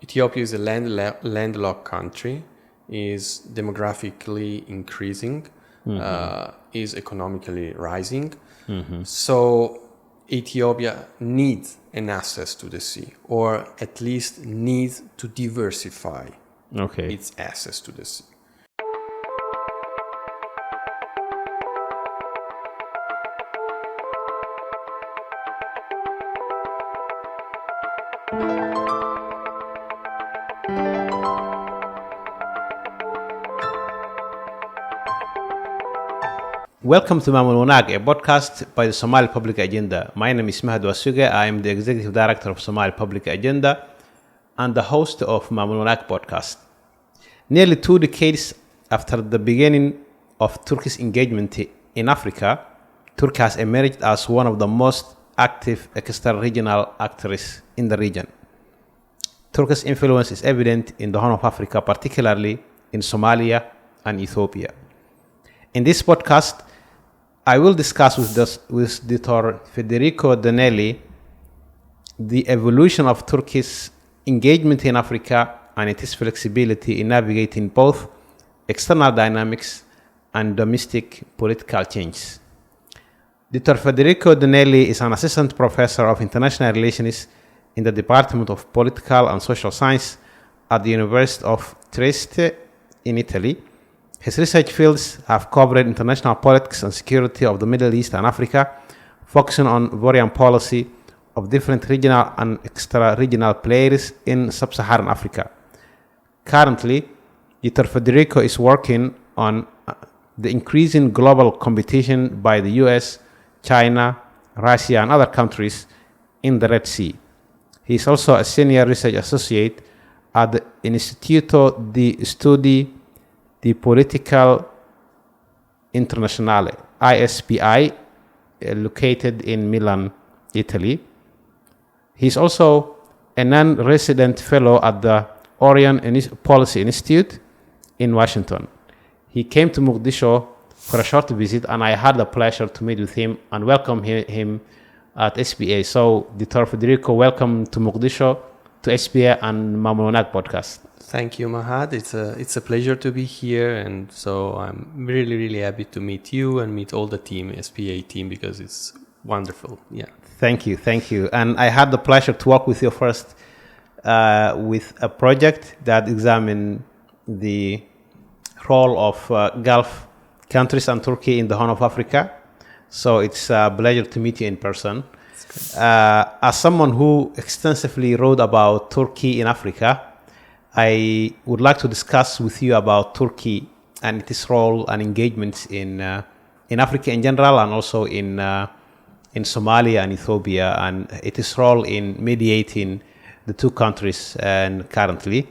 Ethiopia is a landlocked country, is demographically increasing, is economically rising. So Ethiopia needs an access to the sea, or at least needs to diversify its access to the sea. Welcome to Maamul Wanaag, a podcast by the Somali Public Agenda. My name is Mahad Wasuge. I am the Executive Director of Somali Public Agenda and the host of Maamul Wanaag Podcast. Nearly 2 decades after the beginning of Turkish engagement in Africa, Turkey has emerged as one of the most active extra-regional actors in the region. Turkey's influence is evident in the Horn of Africa, particularly in Somalia and Ethiopia. In this podcast, I will discuss with Dr. Federico Donelli the evolution of Turkey's engagement in Africa and its flexibility in navigating both external dynamics and domestic political change. Dr. Federico Donelli is an assistant professor of international relations in the Department of Political and Social Science at the University of Trieste in Italy. His research fields have covered international politics and security of the Middle East and Africa, focusing on foreign policy of different regional and extra-regional players in sub-Saharan Africa. Currently, Dr. Federico is working on the increasing global competition by the US, China, Russia, and other countries in the Red Sea. He is also a senior research associate at the Istituto di Studi di Politica Internazionale, ISPI, located in Milan, Italy. He is also a non-resident fellow at the Orion Policy Institute in Washington. He came to Mogadishu for a short visit, and I had the pleasure to meet with him and welcome him at SPA. So, Dr. Federico, welcome to Mogadishu, to SPA and Maamul Wanaag Podcast. Thank you, Mahad. It's a pleasure to be here, and so I'm really happy to meet you and meet all the team, SPA team, because it's wonderful. Yeah. Thank you. And I had the pleasure to work with you first with a project that examined the role of Gulf countries and Turkey in the Horn of Africa. So it's a pleasure to meet you in person. As someone who extensively wrote about Turkey in Africa, I would like to discuss with you about Turkey and its role and engagements in Africa in general, and also in Somalia and Ethiopia, and its role in mediating the two countries and currently.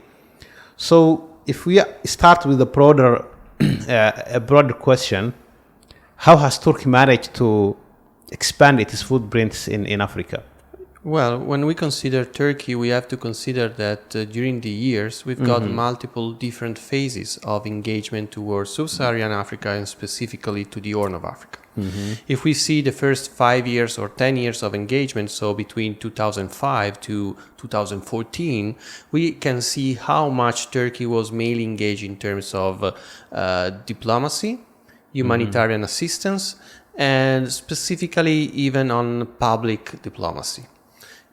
So, if we start with a broader question, how has Turkey managed to expand its footprints in Africa? Well, when we consider Turkey, we have to consider that during the years, we've got multiple different phases of engagement towards sub-Saharan Africa and specifically to the Horn of Africa. If we see the first 5 years or 10 years of engagement, so between 2005 to 2014, we can see how much Turkey was mainly engaged in terms of diplomacy, humanitarian assistance, and specifically even on public diplomacy.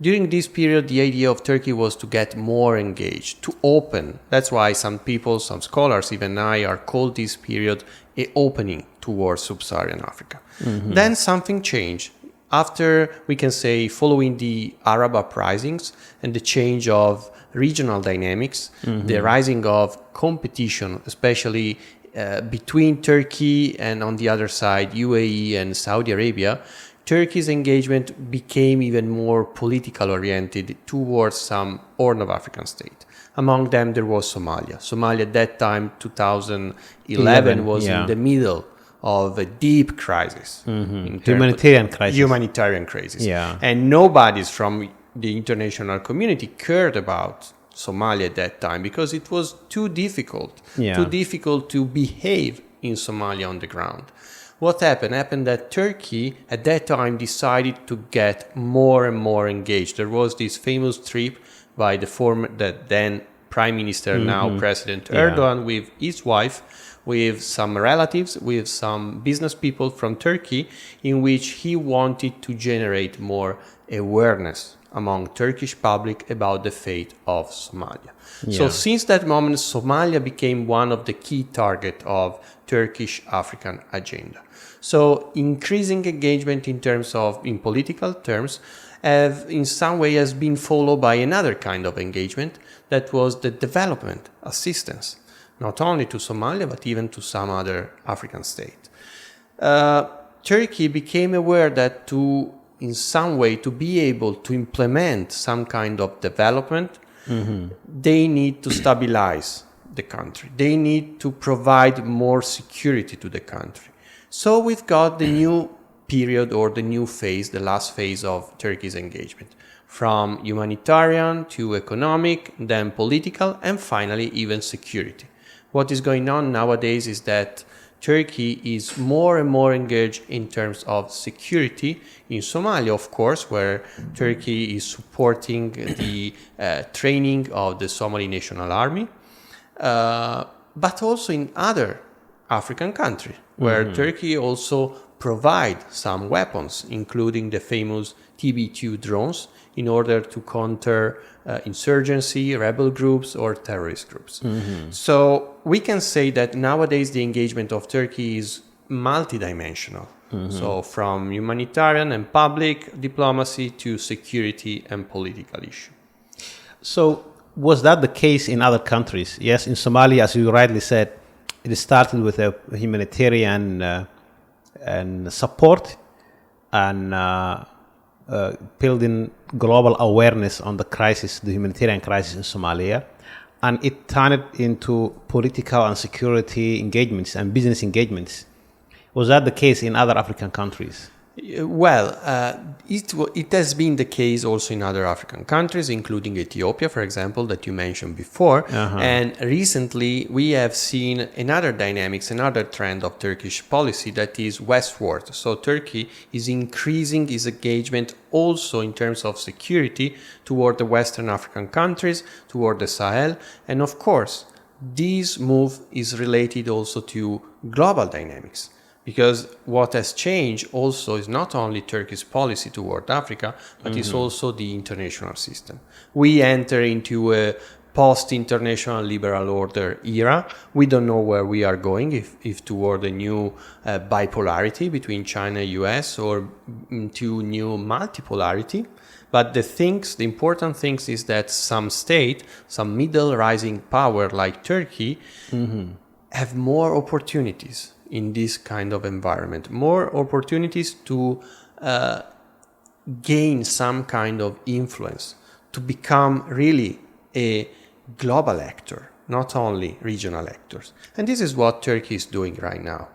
During this period, the idea of Turkey was to get more engaged, to open. That's why some people, some scholars, even I, are called this period a opening towards sub-Saharan Africa. Then something changed. After, we can say, following the Arab uprisings and the change of regional dynamics, the rising of competition, especially between Turkey and on the other side, UAE and Saudi Arabia, Turkey's engagement became even more political oriented towards some Horn of African state. Among them, there was Somalia. Somalia at that time, 2011, was in the middle of a deep crisis. Humanitarian crisis. Yeah. And nobody from the international community cared about Somalia at that time because it was too difficult to behave in Somalia on the ground. What happened that Turkey at that time decided to get more and more engaged. There was this famous trip by the then Prime Minister, now President Erdogan, with his wife, with some relatives, with some business people from Turkey, in which he wanted to generate more awareness among Turkish public about the fate of Somalia. So since that moment, Somalia became one of the key targets of Turkish African agenda. So increasing engagement in political terms in some way has been followed by another kind of engagement that was the development assistance, not only to Somalia, but even to some other African state. Turkey became aware that in some way, to be able to implement some kind of development, they need to stabilize the country. They need to provide more security to the country. So we've got the new period or the new phase, the last phase of Turkey's engagement, from humanitarian to economic, then political, and finally even security. What is going on nowadays is that Turkey is more and more engaged in terms of security in Somalia, of course, where Turkey is supporting the training of the Somali National Army, but also in other African countries, where Turkey also provide some weapons, including the famous TB2 drones, in order to counter insurgency, rebel groups, or terrorist groups. So we can say that nowadays the engagement of Turkey is multidimensional. So from humanitarian and public diplomacy to security and political issue. So was that the case in other countries? Yes, in Somalia, as you rightly said, it started with a humanitarian and support and building global awareness on the crisis, the humanitarian crisis in Somalia, and it turned into political and security engagements and business engagements. Was that the case in other African countries? Well, it has been the case also in other African countries, including Ethiopia, for example, that you mentioned before. And recently, we have seen another dynamics, another trend of Turkish policy that is westward. So Turkey is increasing its engagement also in terms of security toward the Western African countries, toward the Sahel. And of course, this move is related also to global dynamics. Because what has changed also is not only Turkey's policy toward Africa, but it's also the international system. We enter into a post-international liberal order era. We don't know where we are going, if toward a new bipolarity between China and US or to new multipolarity. But the important things is that some middle rising power like Turkey have more opportunities in this kind of environment, more opportunities to gain some kind of influence, to become really a global actor, not only regional actors. And this is what Turkey is doing right now.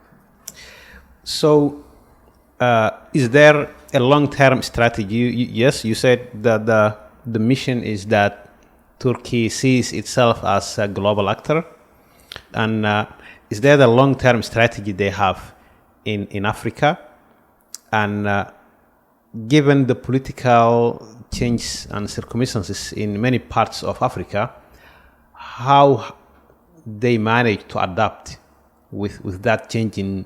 So is there a long-term strategy? Yes, you said that the mission is that Turkey sees itself as a global actor. And is there the long-term strategy they have in Africa? And given the political change and circumstances in many parts of Africa, how they manage to adapt with that change in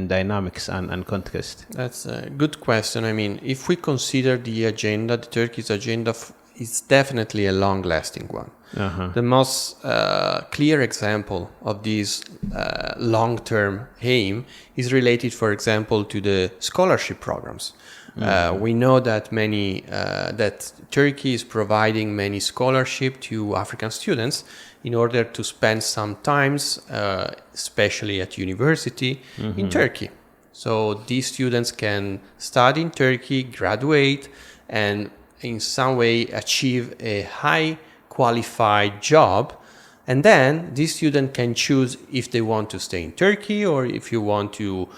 dynamics and context? That's a good question. I mean, if we consider the Turkey's agenda is definitely a long-lasting one. The most clear example of this long-term aim is related, for example, to the scholarship programs. We know that that Turkey is providing many scholarships to African students in order to spend some times, especially at university, in Turkey. So these students can study in Turkey, graduate, and in some way achieve a high qualified job, and then this student can choose if they want to stay in Turkey or if you want to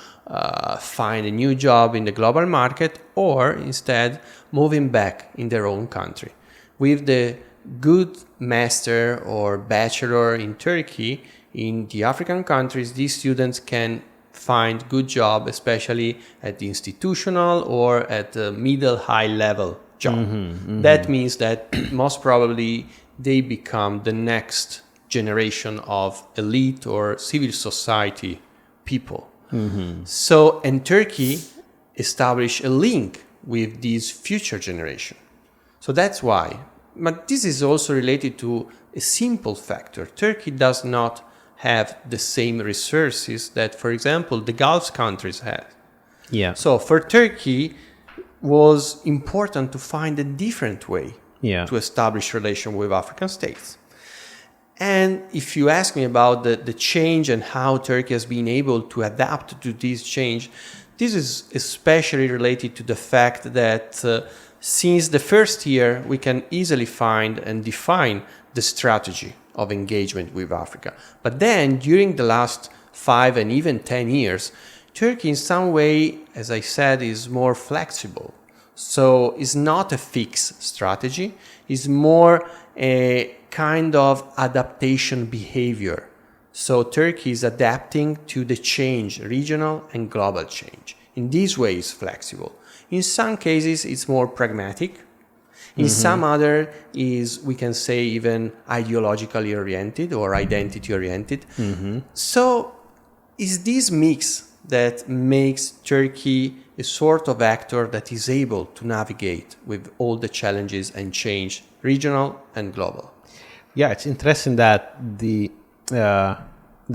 find a new job in the global market, or instead moving back in their own country. With the good master or bachelor in Turkey, in the African countries, these students can find good job, especially at the institutional or at the middle high level job. That means that most probably they become the next generation of elite or civil society people. So, and Turkey established a link with this future generation. So that's why. But this is also related to a simple factor. Turkey does not have the same resources that, for example, the Gulf countries have. Yeah. So for Turkey, was important to find a different way to establish relation with African states. And if you ask me about the change and how Turkey has been able to adapt to this change, this is especially related to the fact that since the first year, we can easily find and define the strategy of engagement with Africa. But then during the last 5 and even 10 years, Turkey in some way, as I said, is more flexible. So it's not a fixed strategy. It's more a kind of adaptation behavior. So Turkey is adapting to the change, regional and global change. In this way, it's flexible. In some cases, it's more pragmatic. In some other is, we can say, even ideologically oriented or identity oriented. So it's this mix that makes Turkey a sort of actor that is able to navigate with all the challenges and change, regional and global. Yeah, it's interesting that the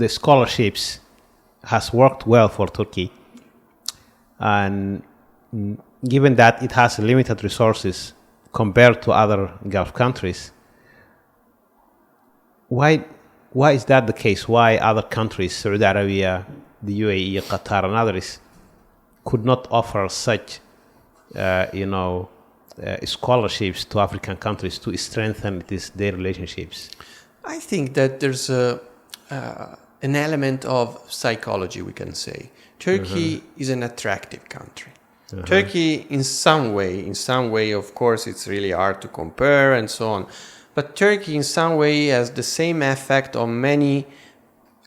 scholarships has worked well for Turkey, and given that it has limited resources compared to other Gulf countries, why is that the case? Why other countries, Saudi Arabia, the UAE, Qatar, and others, could not offer such, scholarships to African countries to strengthen their relationships? I think that there's an element of psychology, we can say. Turkey is an attractive country. Turkey, in some way, of course, it's really hard to compare and so on. But Turkey, in some way, has the same effect on many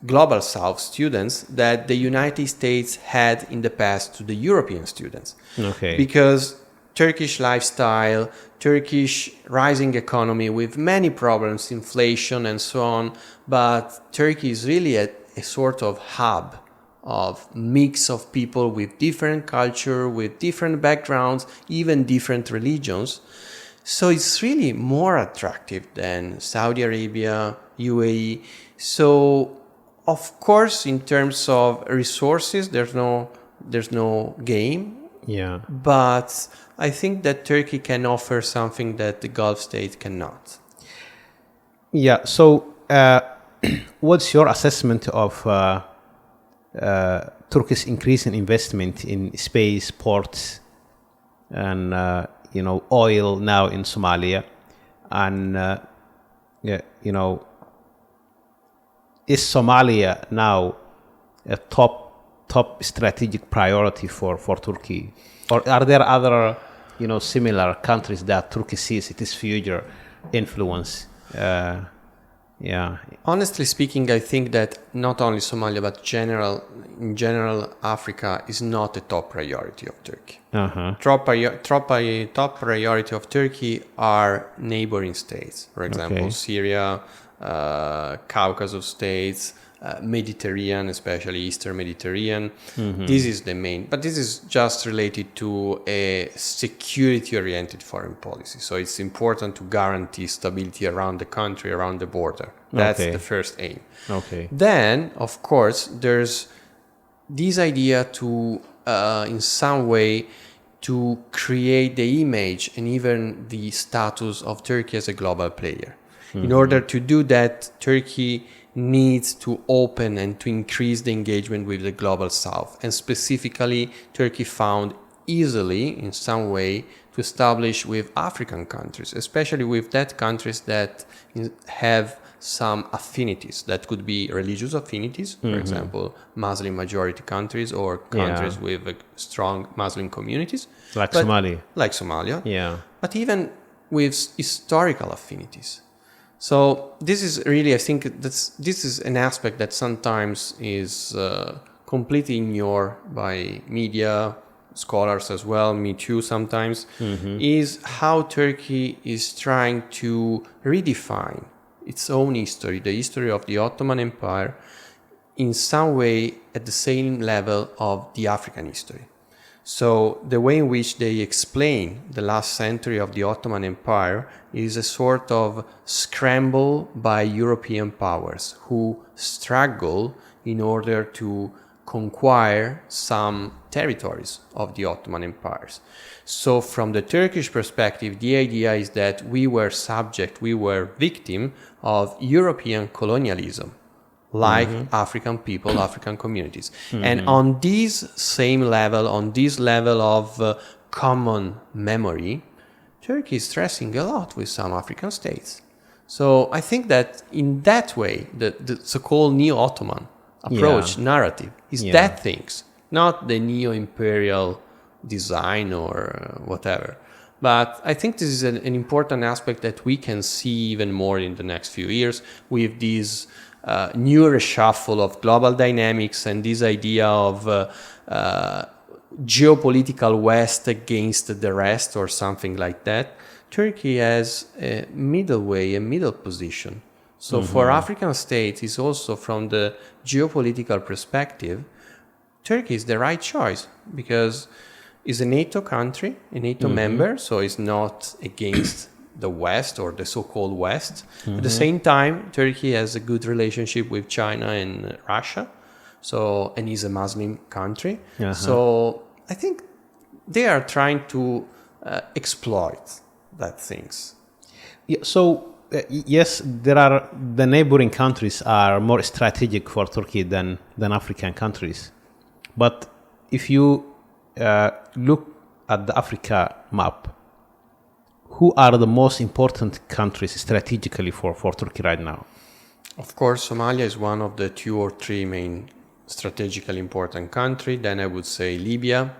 Global South students that the United States had in the past to the European students. Okay. Because Turkish lifestyle, Turkish rising economy with many problems, inflation and so on. But Turkey is really a sort of hub of mix of people with different culture, with different backgrounds, even different religions. So it's really more attractive than Saudi Arabia, UAE. So of course, in terms of resources, there's no game. Yeah. But I think that Turkey can offer something that the Gulf states cannot. Yeah. So, what's your assessment of Turkey's increasing investment in space, ports, and oil now in Somalia, and is Somalia now a top strategic priority for Turkey, or are there other similar countries that Turkey sees its future influence? Honestly speaking, I think that not only Somalia but in general Africa is not a top priority of Turkey. Top priority of Turkey are neighboring states, for example, Syria, Caucasus states, Mediterranean, especially Eastern Mediterranean. This is the main, but this is just related to a security-oriented foreign policy. So it's important to guarantee stability around the country, around the border. That's the first aim. Then, of course, there's this idea to, in some way, to create the image and even the status of Turkey as a global player. In order to do that, Turkey needs to open and to increase the engagement with the Global South. And specifically, Turkey found easily, in some way, to establish with African countries, especially with that countries that have some affinities. That could be religious affinities, for example, Muslim majority countries or countries with strong Muslim communities. Like Somalia. Like Somalia. Yeah. But even with historical affinities. So this is really, I think this is an aspect that sometimes is completely ignored by media, scholars as well, me too sometimes, is how Turkey is trying to redefine its own history, the history of the Ottoman Empire, in some way at the same level of the African history. So the way in which they explain the last century of the Ottoman Empire is a sort of scramble by European powers who struggle in order to conquer some territories of the Ottoman empires. So from the Turkish perspective, the idea is that we were victim of European colonialism, like African people, African communities. And on this level of common memory, Turkey is stressing a lot with some African states. So I think that in that way, the so-called neo-Ottoman approach, narrative, is that things, not the neo-imperial design or whatever. But I think this is an important aspect that we can see even more in the next few years with this new reshuffle of global dynamics and this idea of geopolitical West against the rest or something like that. Turkey has a middle position. So for African states, it's also from the geopolitical perspective, Turkey is the right choice because it's a NATO country, a NATO member, so it's not against the West or the so-called West. At the same time, Turkey has a good relationship with China and Russia, and is a Muslim country. So I think they are trying to exploit that things. Yeah, so yes, the neighboring countries are more strategic for Turkey than African countries. But if you look at the Africa map, who are the most important countries strategically for Turkey right now? Of course, Somalia is one of the 2 or 3 main strategically important countries. Then I would say Libya.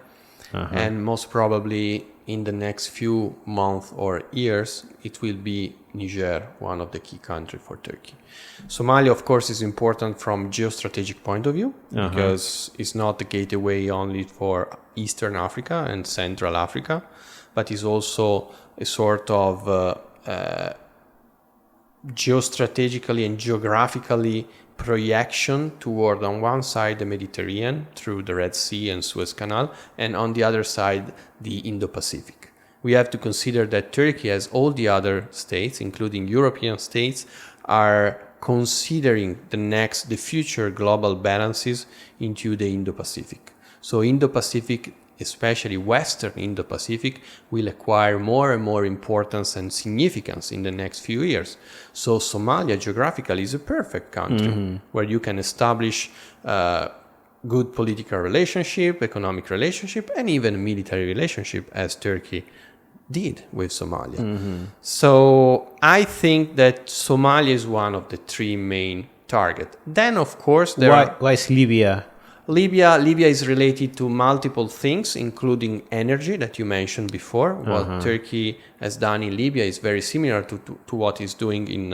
And most probably in the next few months or years, it will be Niger, one of the key countries for Turkey. Somalia, of course, is important from geostrategic point of view because it's not the gateway only for Eastern Africa and Central Africa, but is also a sort of geostrategically and geographically projection toward, on one side, the Mediterranean through the Red Sea and Suez Canal, and on the other side, the Indo-Pacific. We have to consider that Turkey, as all the other states, including European states, are considering the future global balances into the Indo-Pacific. So Indo-Pacific, especially Western Indo-Pacific, will acquire more and more importance and significance in the next few years. So Somalia geographically is a perfect country where you can establish good political relationship, economic relationship, and even military relationship, as Turkey did with Somalia. So I think that Somalia is one of the 3 main targets. Then, of course, why is Libya? Libya is related to multiple things, including energy that you mentioned before. What Turkey has done in Libya is very similar to what it's doing in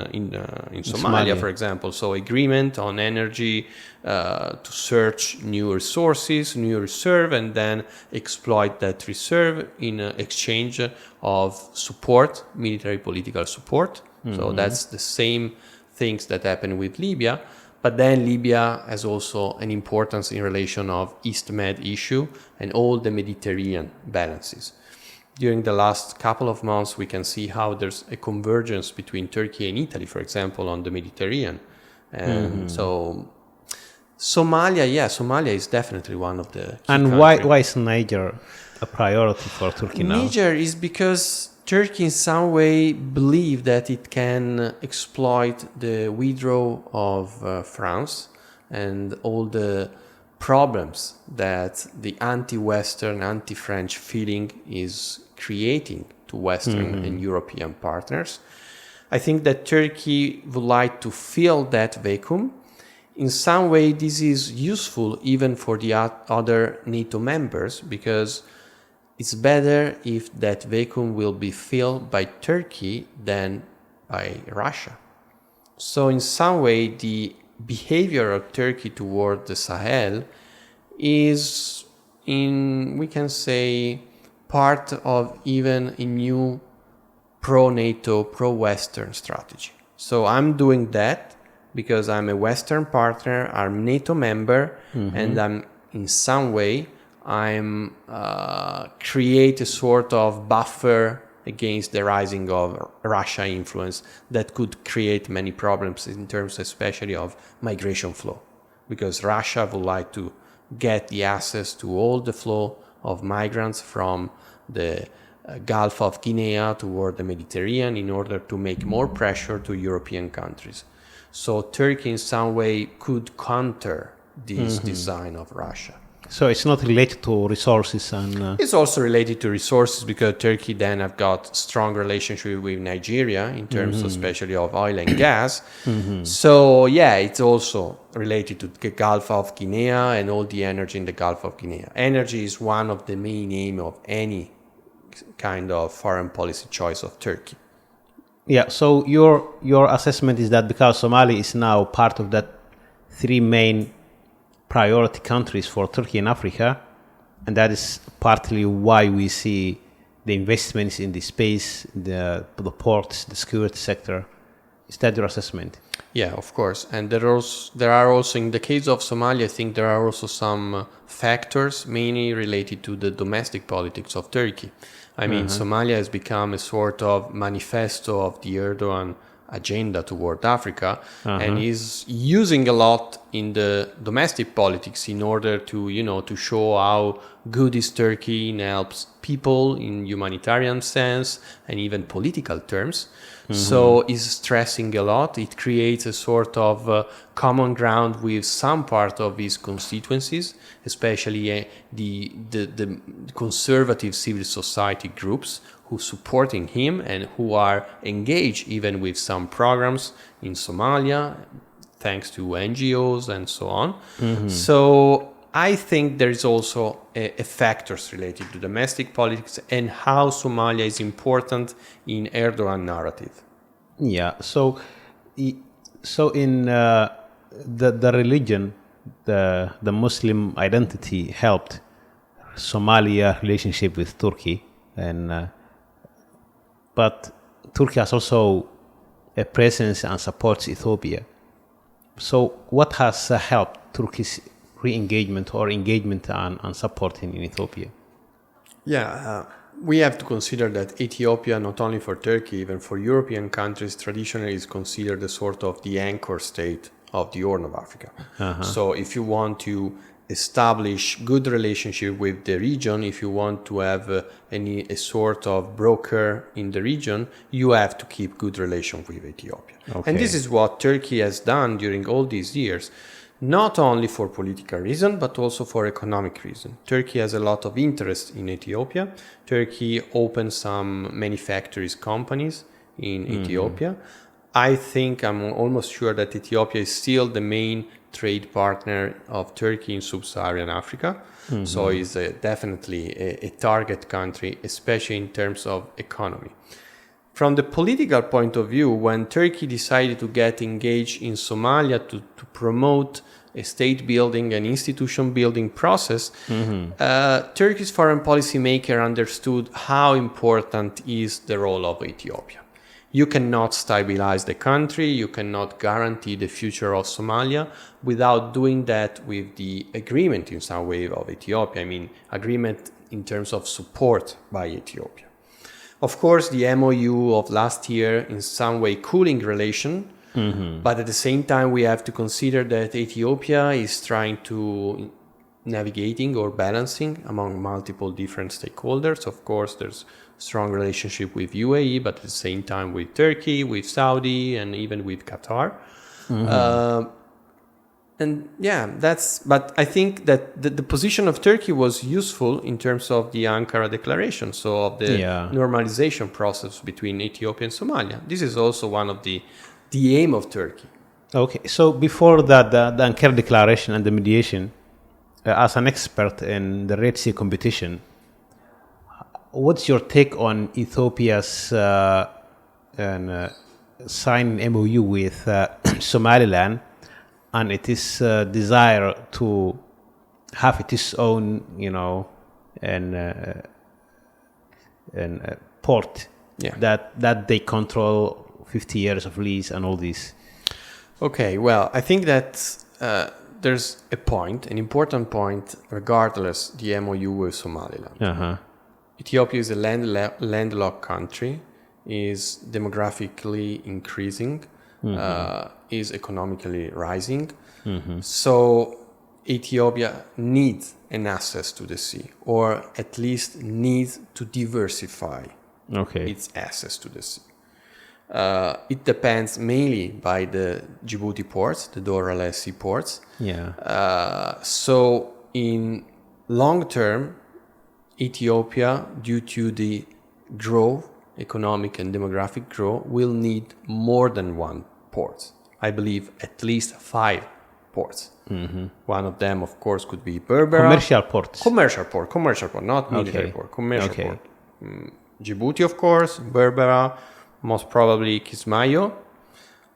Somalia, for example. So agreement on energy to search new resources, new reserve, and then exploit that reserve in exchange of support, military political support. So that's the same things that happen with Libya. But then Libya has also an importance in relation of East Med issue and all the Mediterranean balances. During the last couple of months, we can see how there's a convergence between Turkey and Italy, for example, on the Mediterranean. And so Somalia is definitely one of the key And countries. why is Niger a priority for Turkey now? Niger is because Turkey in some way believe that it can exploit the withdrawal of France and all the problems that the anti-Western, anti-French feeling is creating to Western and European partners. I think that Turkey would like to fill that vacuum. In some way, this is useful even for the other NATO members because it's better if that vacuum will be filled by Turkey than by Russia. So in some way, the behavior of Turkey toward the Sahel is we can say, part of even a new pro-NATO, pro-Western strategy. So I'm doing that because I'm a Western partner, I'm NATO member, and I'm in some way create a sort of buffer against the rising of Russia influence that could create many problems in terms especially of migration flow, because Russia would like to get the access to all the flow of migrants from the Gulf of Guinea toward the Mediterranean in order to make more pressure to European countries. So Turkey in some way could counter this design of Russia. So it's not related to resources and... It's also related to resources because Turkey then have got strong relationship with Nigeria in terms especially of oil and gas. So yeah, it's also related to the Gulf of Guinea and all the energy in the Gulf of Guinea. Energy is one of the main aim of any kind of foreign policy choice of Turkey. Yeah, so your assessment is that because Somalia is now part of that three main priority countries for Turkey in Africa, and that is partly why we see the investments in the space, the ports, the security sector. Is that your assessment? Yeah, of course. And there are also, in the case of Somalia, I think there are also some factors mainly related to the domestic politics of Turkey. I mean, Somalia has become a sort of manifesto of the Erdogan agenda toward Africa and is using a lot in the domestic politics in order to, to show how good is Turkey and helps people in humanitarian sense and even political terms. So is stressing a lot. It creates a sort of common ground with some part of his constituencies, especially the conservative civil society groups who supporting him and who are engaged even with some programs in Somalia, thanks to NGOs and so on. So I think there is also a factors related to domestic politics and how Somalia is important in Erdogan narrative. Yeah. So in the religion, the Muslim identity helped Somalia relationship with Turkey, and but Turkey has also a presence and supports Ethiopia. So what has helped Turkey's re-engagement or engagement and supporting in Ethiopia? Yeah, we have to consider that Ethiopia, not only for Turkey, even for European countries, traditionally is considered a sort of the anchor state of the Horn of Africa. So if you want to establish good relationship with the region, if you want to have a sort of broker in the region, you have to keep good relation with Ethiopia. And this is what Turkey has done during all these years, not only for political reason, but also for economic reason. Turkey has a lot of interest in Ethiopia. Turkey opened some manufacturers companies in Ethiopia. I think I'm almost sure that Ethiopia is still the main trade partner of Turkey in sub-Saharan Africa. So it's definitely a target country, especially in terms of economy. From the political point of view, when Turkey decided to get engaged in Somalia to promote a state building and institution building process, Turkey's foreign policy maker understood how important is the role of Ethiopia. You cannot stabilize the country, you cannot guarantee the future of Somalia without doing that with the agreement in some way of Ethiopia. I mean, agreement in terms of support by Ethiopia. Of course, the MOU of last year in some way cooling relation, but at the same time we have to consider that Ethiopia is trying to navigating or balancing among multiple different stakeholders. Of course, there's strong relationship with UAE, but at the same time with Turkey, with Saudi, and even with Qatar. But I think that the position of Turkey was useful in terms of the Ankara declaration, so of the normalization process between Ethiopia and Somalia. This is also one of the aim of Turkey. Okay, so before that, the Ankara declaration and the mediation, as an expert in the Red Sea competition, what's your take on Ethiopia's signed MOU with Somaliland and its desire to have its own, and port that they control 50 years of lease and all this. Okay, well, I think that there's an important point, regardless the MOU with Somaliland. Uh-huh. Ethiopia is a landlocked country, is demographically increasing, is economically rising. So Ethiopia needs an access to the sea, or at least needs to diversify its access to the sea. It depends mainly by the Djibouti ports, the Dorale sea ports. So in long term, Ethiopia, due to the growth, economic and demographic growth, will need more than one port. I believe at least 5 ports. One of them, of course, could be Berbera. Commercial port, not military port. Commercial port. Djibouti, of course, Berbera, most probably Kismayo.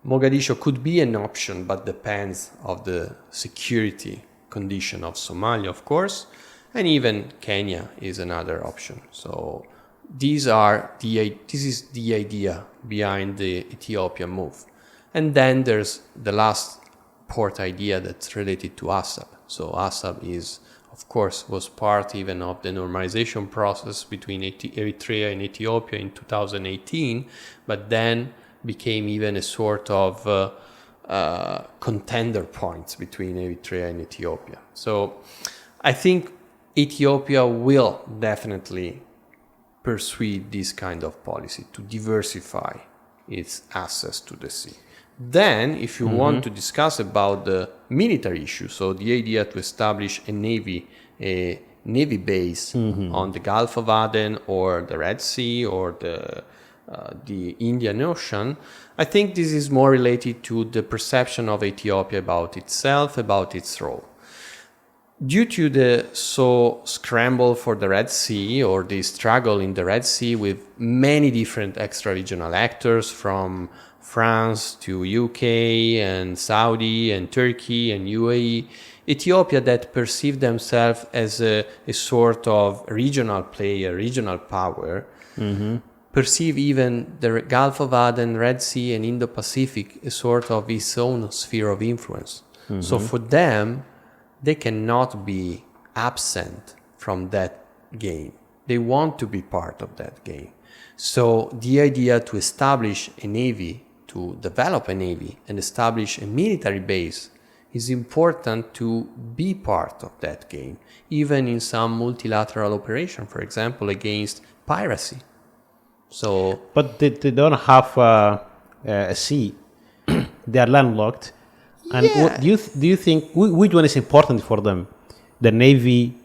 Mogadishu could be an option, but depends of the security condition of Somalia, of course. And even Kenya is another option. So this is the idea behind the Ethiopian move. And then there's the last port idea that's related to Assab. So Assab is, of course, was part even of the normalization process between Eritrea and Ethiopia in 2018, but then became even a sort of contender points between Eritrea and Ethiopia. So I think Ethiopia will definitely pursue this kind of policy to diversify its access to the sea. Then, if you want to discuss about the military issue, so the idea to establish a navy base on the Gulf of Aden or the Red Sea or the Indian Ocean, I think this is more related to the perception of Ethiopia about itself, about its role. Due to the scramble for the Red Sea, or the struggle in the Red Sea with many different extra-regional actors from France to UK and Saudi and Turkey and UAE, Ethiopia that perceive themselves as a sort of regional player, regional power, perceive even the Gulf of Aden, Red Sea and Indo-Pacific a sort of its own sphere of influence. So for them, they cannot be absent from that game. They want to be part of that game. So the idea to establish a navy, to develop a navy and establish a military base is important to be part of that game, even in some multilateral operation, for example, against piracy. So, but they don't have a sea. They are landlocked. And what do you think, which one is important for them, the navy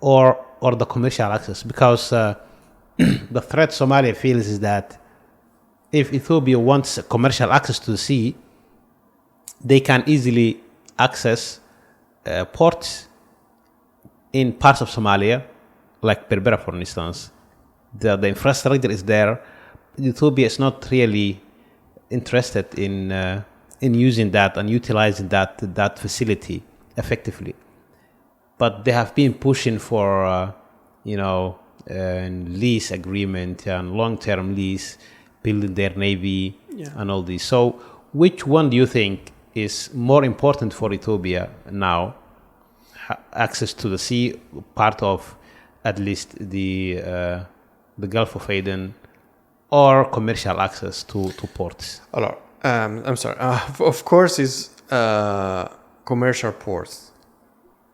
or the commercial access? Because the threat Somalia feels is that if Ethiopia wants commercial access to the sea, they can easily access ports in parts of Somalia, like Berbera, for instance. The infrastructure is there. Ethiopia is not really interested in using that and utilizing that facility effectively. But they have been pushing for, lease agreement and long-term lease, building their navy and all this. So which one do you think is more important for Ethiopia now? Access to the sea, part of at least the Gulf of Aden, or commercial access to ports? I'm sorry. Of course, commercial ports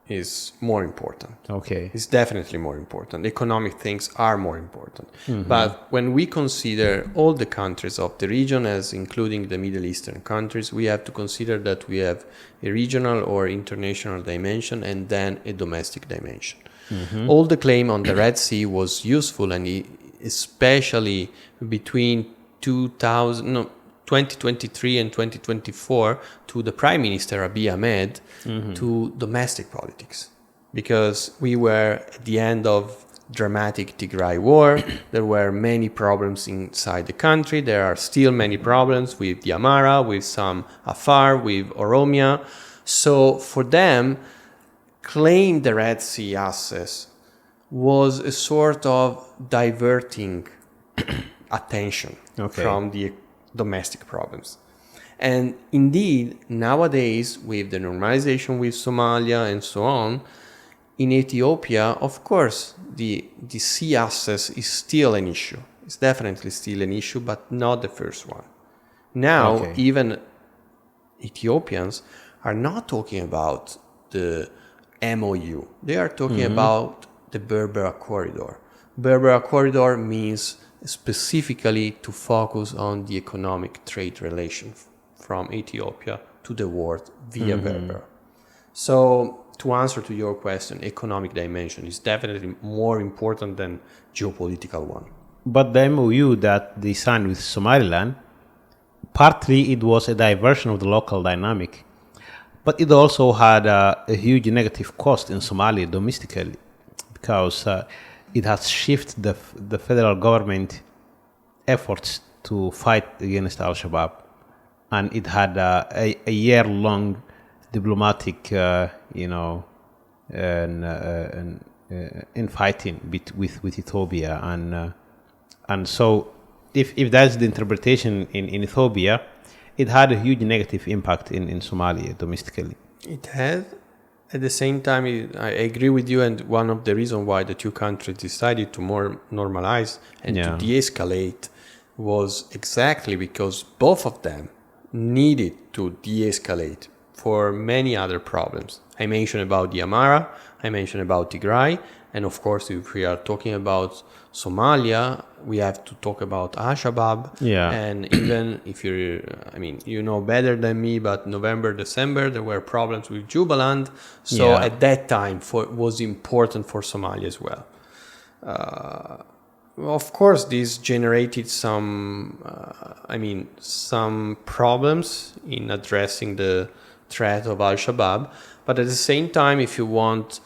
is more important. Okay. It's definitely more important. Economic things are more important. But when we consider all the countries of the region, as including the Middle Eastern countries, we have to consider that we have a regional or international dimension and then a domestic dimension. All the claim on the Red Sea was useful, and especially between 2023 and 2024 to the Prime Minister Abiy Ahmed to domestic politics, because we were at the end of dramatic Tigray war. There were many problems inside the country. There are still many problems with the Amhara, with some Afar, with Oromia. So for them, claim the Red Sea access was a sort of diverting attention from the domestic problems. And indeed, nowadays, with the normalization with Somalia and so on, in Ethiopia, of course, the sea access is still an issue. It's definitely still an issue, but not the first one. Now, even Ethiopians are not talking about the MOU. They are talking about the Berbera Corridor. Berbera Corridor means specifically to focus on the economic trade relation from Ethiopia to the world via Berbera. So, to answer to your question, economic dimension is definitely more important than geopolitical one. But the MOU that they signed with Somaliland, partly it was a diversion of the local dynamic, but it also had a huge negative cost in Somalia domestically, because it has shifted the federal government efforts to fight against Al-Shabaab, and it had a year-long diplomatic, infighting with Ethiopia, and so if that's the interpretation in Ethiopia, it had a huge negative impact in Somalia domestically. It had. At the same time, I agree with you, and one of the reasons why the two countries decided to more normalize and to de-escalate was exactly because both of them needed to de-escalate for many other problems. I mentioned about the Amhara, I mentioned about Tigray, and of course, if we are talking about Somalia, we have to talk about Al-Shabaab. And even if you know better than me, but November, December, there were problems with Jubaland. So at that time, was important for Somalia as well. Of course, this generated some problems in addressing the threat of Al-Shabaab. But at the same time, if you want,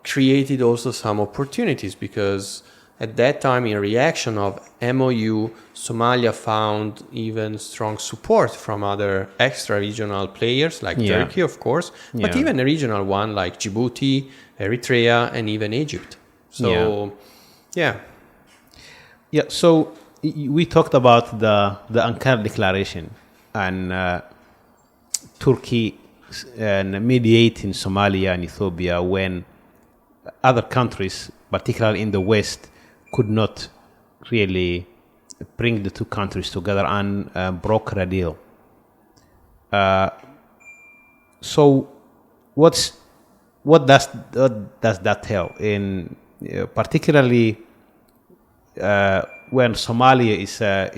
created also some opportunities, because at that time, in reaction of MOU, Somalia found even strong support from other extra-regional players like Turkey, of course, but even a regional one like Djibouti, Eritrea, and even Egypt. So, So we talked about the Ankara Declaration and Turkey mediating Somalia and Ethiopia when other countries, particularly in the West, could not really bring the two countries together and broker a deal. So, what does that tell? In particularly when Somalia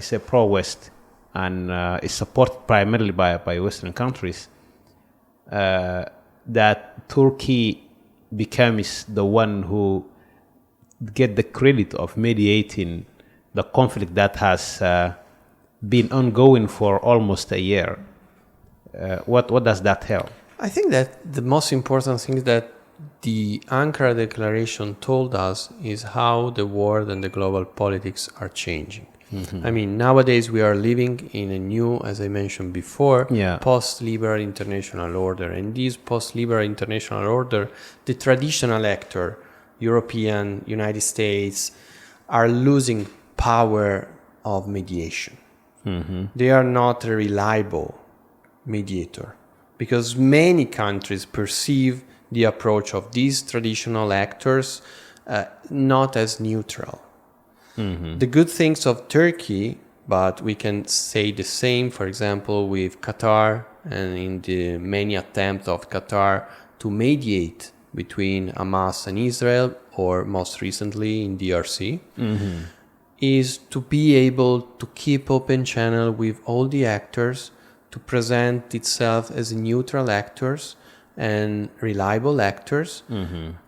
is a pro-West and is supported primarily by Western countries, that Turkey becomes the one who get the credit of mediating the conflict that has been ongoing for almost a year. What does that tell? I think that the most important thing that the Ankara Declaration told us is how the world and the global politics are changing. I mean, nowadays we are living in a new, as I mentioned before, post-liberal international order. And this post-liberal international order, the traditional actor, European, United States, are losing power of mediation. They are not a reliable mediator because many countries perceive the approach of these traditional actors not as neutral. The good things of Turkey, but we can say the same, for example, with Qatar and in the many attempts of Qatar to mediate between Hamas and Israel, or most recently in DRC, is to be able to keep open channel with all the actors, to present itself as neutral actors and reliable actors.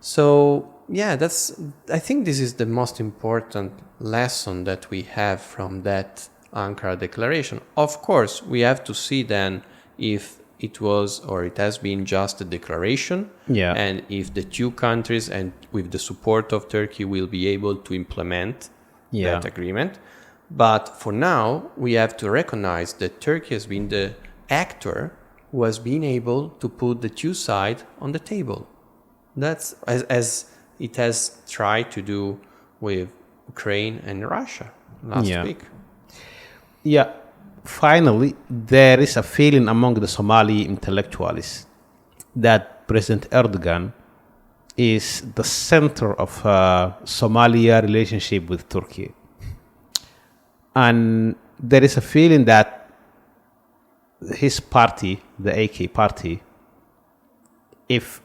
So, I think this is the most important lesson that we have from that Ankara Declaration. Of course, we have to see then if it was or it has been just a declaration, and if the two countries and with the support of Turkey will be able to implement that agreement. But for now, we have to recognize that Turkey has been the actor who has been able to put the two sides on the table. That's as it has tried to do with Ukraine and Russia last week. Yeah. Finally, there is a feeling among the Somali intellectuals that President Erdogan is the center of Somalia relationship with Turkey. And there is a feeling that his party, the 𝗘𝗺 party, if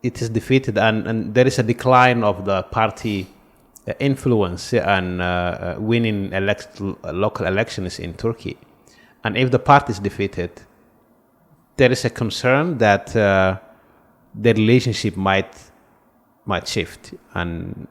it is defeated and there is a decline of the party influence and winning local elections in Turkey, and if the party is defeated, there is a concern that the relationship might shift. And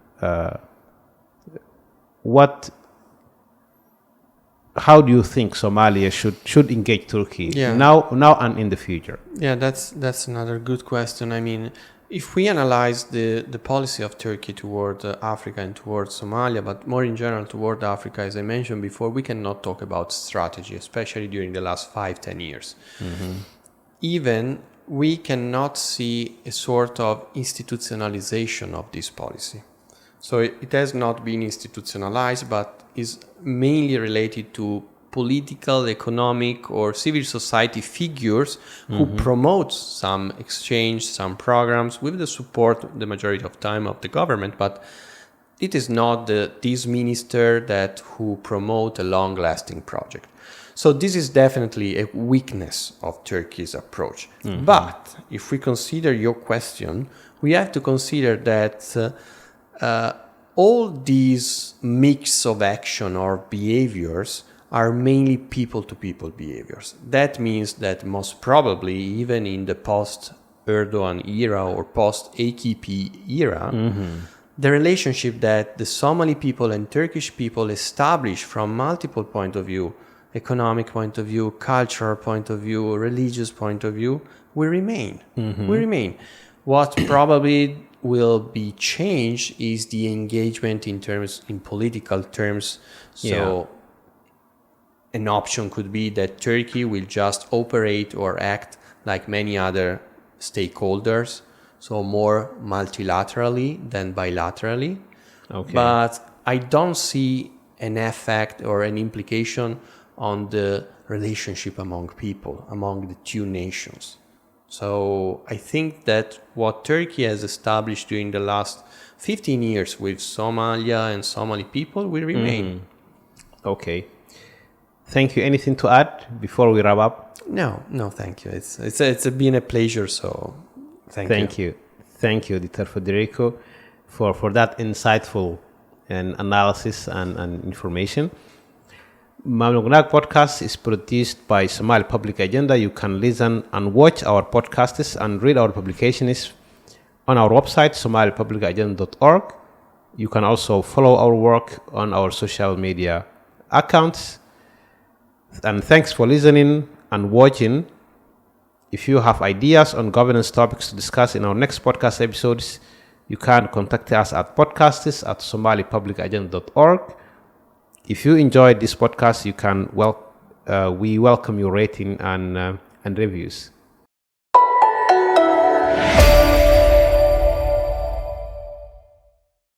how do you think Somalia should engage Turkey now and in the future? Yeah, that's another good question. I mean, if we analyze the policy of Turkey toward Africa and toward Somalia, but more in general toward Africa, as I mentioned before, we cannot talk about strategy, especially during the last 5-10 years. Even we cannot see a sort of institutionalization of this policy. So it has not been institutionalized, but is mainly related to political, economic, or civil society figures who promote some exchange, some programs with the support the majority of time of the government. But it is not this minister who promote a long-lasting project. So this is definitely a weakness of Turkey's approach. But if we consider your question, we have to consider that all these mix of action or behaviors are mainly people-to-people behaviors. That means that most probably, even in the post-Erdogan era or post-𝗘𝗺 era, the relationship that the Somali people and Turkish people establish from multiple point of view, economic point of view, cultural point of view, religious point of view, will remain. Will remain. What probably will be changed is the engagement in political terms. So an option could be that Turkey will just operate or act like many other stakeholders, so more multilaterally than bilaterally. But I don't see an effect or an implication on the relationship among people, among the two nations. So I think that what Turkey has established during the last 15 years with Somalia and Somali people will remain. Okay. Thank you. Anything to add before we wrap up? No, thank you. It's been a pleasure. So thank you. Thank you, Dr. Federico, for that insightful analysis and information. Maamul Wanaag Podcast is produced by Somali Public Agenda. You can listen and watch our podcasts and read our publications on our website, somalipublicagenda.org. You can also follow our work on our social media accounts. And thanks for listening and watching. If you have ideas on governance topics to discuss in our next podcast episodes, you can contact us at podcasts@somalipublicagenda.org. If you enjoyed this podcast, we welcome your rating and reviews.